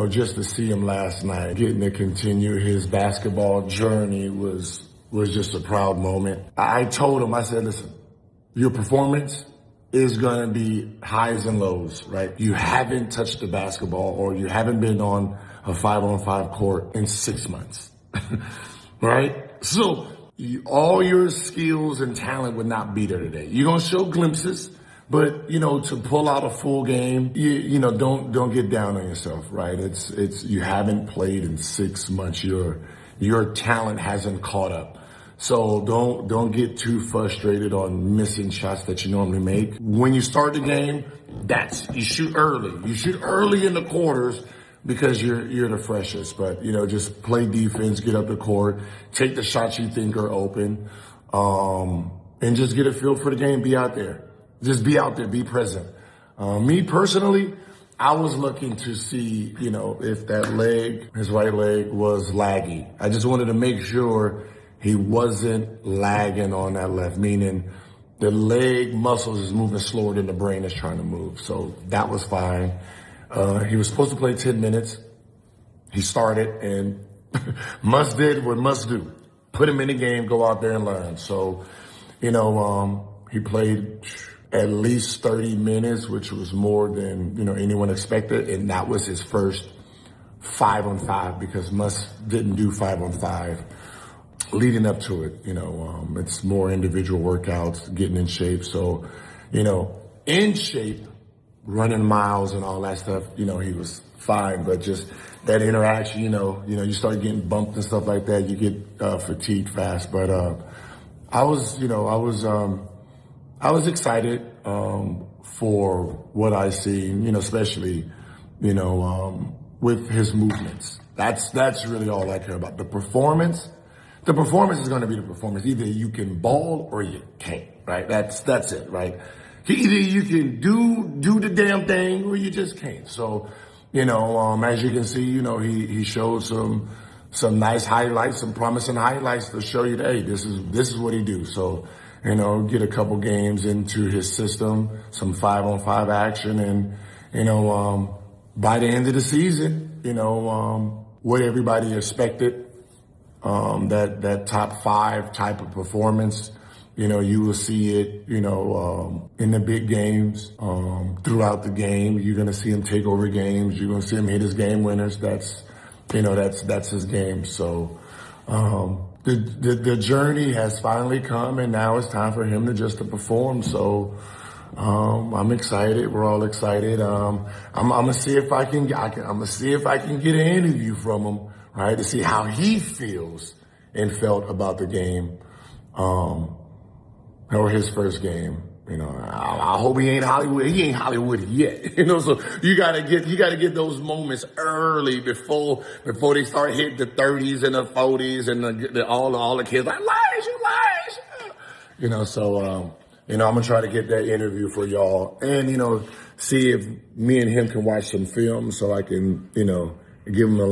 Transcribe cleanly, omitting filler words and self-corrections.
just to see him last night, getting to continue his basketball journey was just a proud moment. I told him, I said, listen, your performance is going to be highs and lows, right? You haven't touched the basketball or you haven't been on a 5-on-5 court in 6 months, right? So all your skills and talent would not be there today. You're going to show glimpses, but, to pull out a full game, don't get down on yourself, right? It's you haven't played in 6 months. Your talent hasn't caught up. So don't get too frustrated on missing shots that you normally make. When you start the game, you shoot early. You shoot early in the quarters because you're the freshest. But, just play defense, get up the court, take the shots you think are open, and just get a feel for the game. Be out there. Just be out there. Be present. Me personally, I was looking to see, if that leg, his right leg, was laggy. I just wanted to make sure he wasn't lagging on that left, meaning the leg muscles is moving slower than the brain is trying to move. So that was fine. He was supposed to play 10 minutes. He started and did what must do. Put him in the game, go out there and learn. So, he played at least 30 minutes, which was more than, anyone expected. And that was his first 5-on-5 because didn't do 5-on-5. Leading up to it, it's more individual workouts, getting in shape. So, in shape, running miles and all that stuff, he was fine. But just that interaction, you start getting bumped and stuff like that, you get fatigued fast. But I was excited for what I seen, especially, with his movements. That's really all I care about. The performance is going to be the performance. Either you can ball or you can't, right? That's it, right? Either you can do the damn thing or you just can't. So, as you can see, he showed some nice highlights, some promising highlights to show you that, hey, this is what he do. So, get a couple games into his system, some 5-on-5 action, and, by the end of the season, what everybody expected, that top 5 type of performance, you will see it, in the big games, throughout the game. You're going to see him take over games. You're going to see him hit his game winners. That's his game. So, the journey has finally come and now it's time for him to perform. So, I'm excited. We're all excited. I'm going to see if I can get an interview from him. Right, to see how he feels and felt about the game, or his first game. I hope he ain't Hollywood. He ain't Hollywood yet. So you gotta get those moments early before they start hitting the 30s and the 40s and all the kids like Elijah. So I'm gonna try to get that interview for y'all and see if me and him can watch some film so I can give him a